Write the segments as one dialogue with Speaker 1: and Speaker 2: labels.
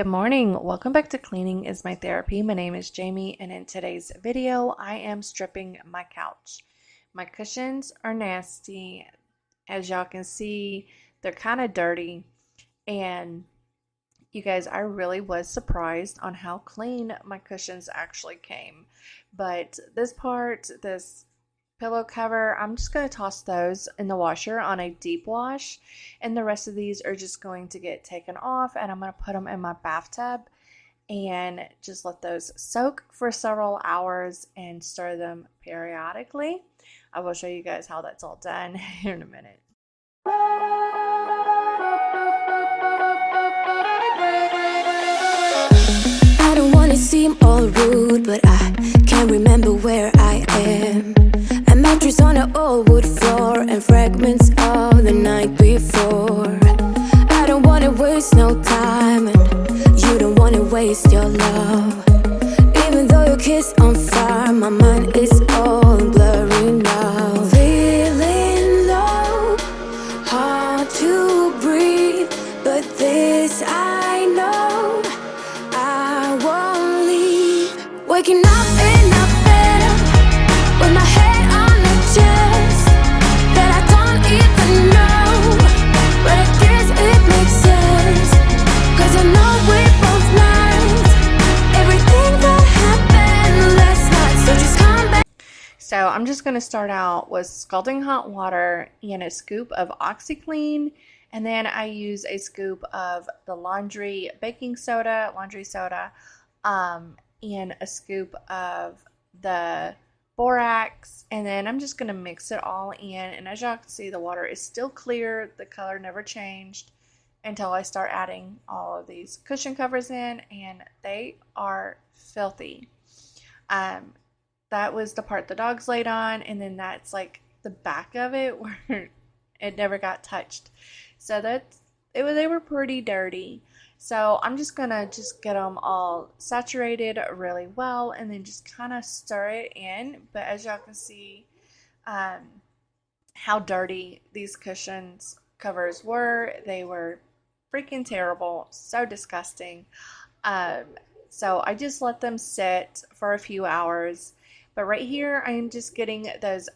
Speaker 1: Good morning. Welcome back to Cleaning is My Therapy. My name is Jamie, and in today's video, I am stripping my couch. My cushions are nasty. As y'all can see, they're kind of dirty. And you guys, I really was surprised on how clean my cushions actually came. But this pillow cover, I'm just going to toss those in the washer on a deep wash, and the rest of these are just going to get taken off, and I'm going to put them in my bathtub and just let those soak for several hours and stir them periodically. I will show you guys how that's all done here in a minute.
Speaker 2: I don't want to seem all rude, but I can't remember where I am. A mattress on an old wood floor and fragments of the night before. I don't want to waste no time, and you don't want to waste your love. Even though your kiss on fire, my mind is all blurry now. Feeling low, hard to breathe, but this I know, I won't leave. Waking up in a bed with my head on the chest that I don't even know, but I guess it makes sense, 'cause I know we both learned everything that happened last night. So just come back.
Speaker 1: So I'm just going to start out with scalding hot water and a scoop of OxiClean, and then I use a scoop of the laundry soda, and a scoop of the borax, and then I'm just going to mix it all in. And as y'all can see, the water is still clear. The color never changed until I start adding all of these cushion covers in, and they are filthy. That was the part the dogs laid on, and then that's like the back of it where it never got touched. So they were pretty dirty. So I'm just gonna get them all saturated really well, and then just kind of stir it in. But as y'all can see, how dirty these cushions covers were. They were freaking terrible, so disgusting. So I just let them sit for a few hours. But right here, I am just getting those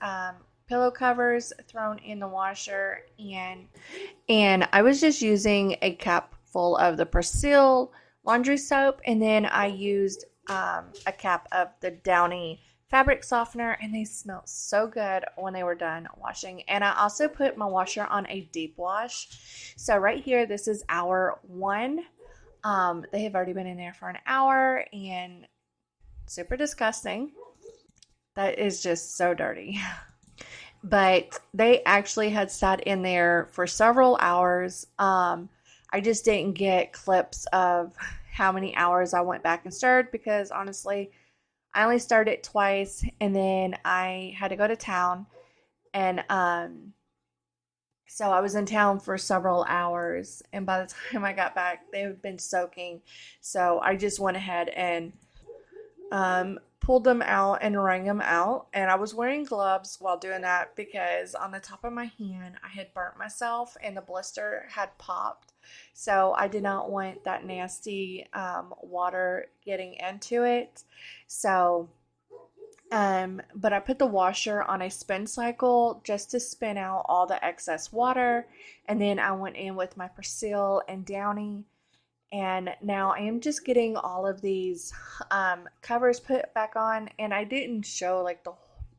Speaker 1: pillow covers thrown in the washer, and I was just using a cup full of the Persil laundry soap, and then I used a cap of the Downy fabric softener, and they smelled so good when they were done washing. And I also put my washer on a deep wash. So right here, this is hour 1. They have already been in there for an hour, and super disgusting. That is just so dirty. But they actually had sat in there for several hours. I just didn't get clips of how many hours I went back and stirred, because honestly, I only stirred it twice, and then I had to go to town, and so I was in town for several hours, and by the time I got back, they had been soaking. So I just went ahead and pulled them out and wrung them out, and I was wearing gloves while doing that, because on the top of my hand I had burnt myself and the blister had popped. So I did not want that nasty water getting into it. So but I put the washer on a spin cycle just to spin out all the excess water, and then I went in with my Persil and Downy. And now I am just getting all of these covers put back on, and I didn't show like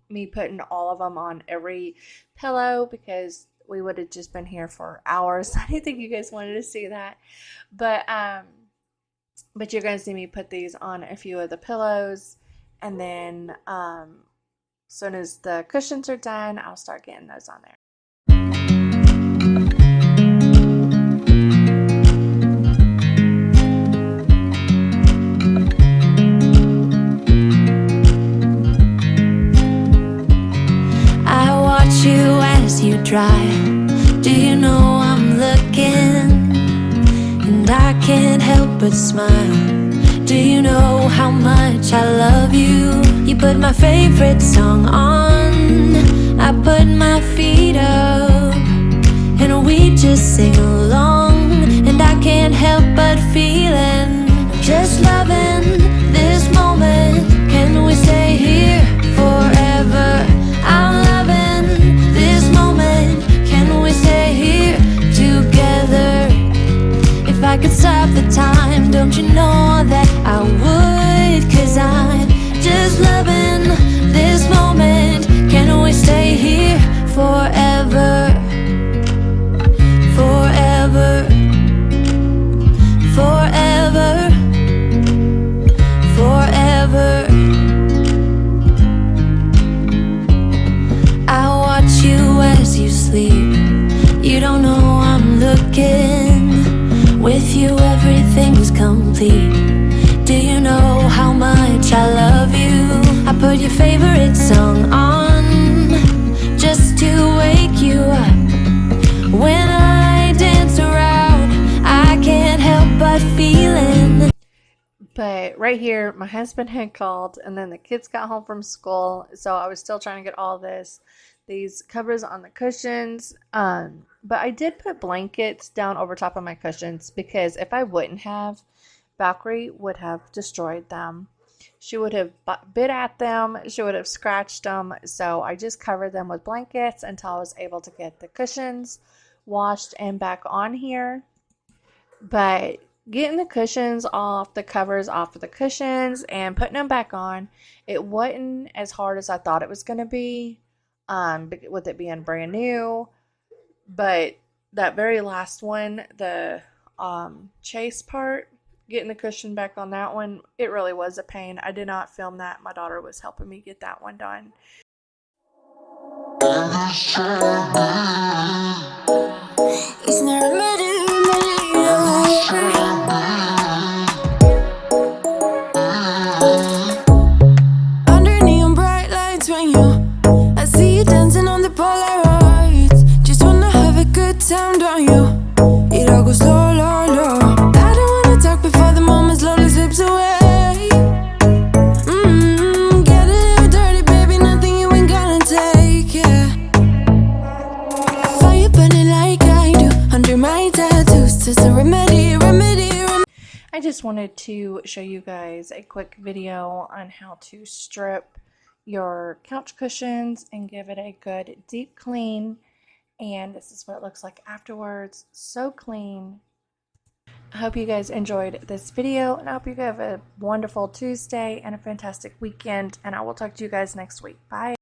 Speaker 1: me putting all of them on every pillow, because we would have just been here for hours. I didn't think you guys wanted to see that, but you're going to see me put these on a few of the pillows, and then as soon as the cushions are done, I'll start getting those on there.
Speaker 2: You dry. Do you know I'm looking, and I can't help but smile? Do you know how much I love you? You put my favorite song on, I put my feet up, and we just sing along, and I can't help but feeling complete. Do you know how much I love you? I put your favorite song on just to wake you up. When I dance around, I can't help but feeling.
Speaker 1: But right here, my husband had called, and then the kids got home from school, so I was still trying to get all these covers on the cushions. But I did put blankets down over top of my cushions because if I wouldn't have, Valkyrie would have destroyed them. She would have bit at them. She would have scratched them. So I just covered them with blankets until I was able to get the cushions washed and back on here. But getting the cushions off, the covers off of the cushions and putting them back on, it wasn't as hard as I thought it was going to be, with it being brand new. But that very last one, the chase part, getting the cushion back on that one, it really was a pain. I did not film that. My daughter was helping me get that one done.
Speaker 2: It's not under neon bright lights when I see you dancing on the Polaroids. Just wanna have a good time, don't you? It all goes low, low, low. I don't wanna talk before the moment slowly slips away. Get a little dirty, baby, nothing you ain't gonna take, yeah. Fire burning like I do under my tattoos. Just a remedy.
Speaker 1: I just wanted to show you guys a quick video on how to strip your couch cushions and give it a good deep clean. And this is what it looks like afterwards. So clean. I hope you guys enjoyed this video, and I hope you have a wonderful Tuesday and a fantastic weekend, and I will talk to you guys next week. Bye.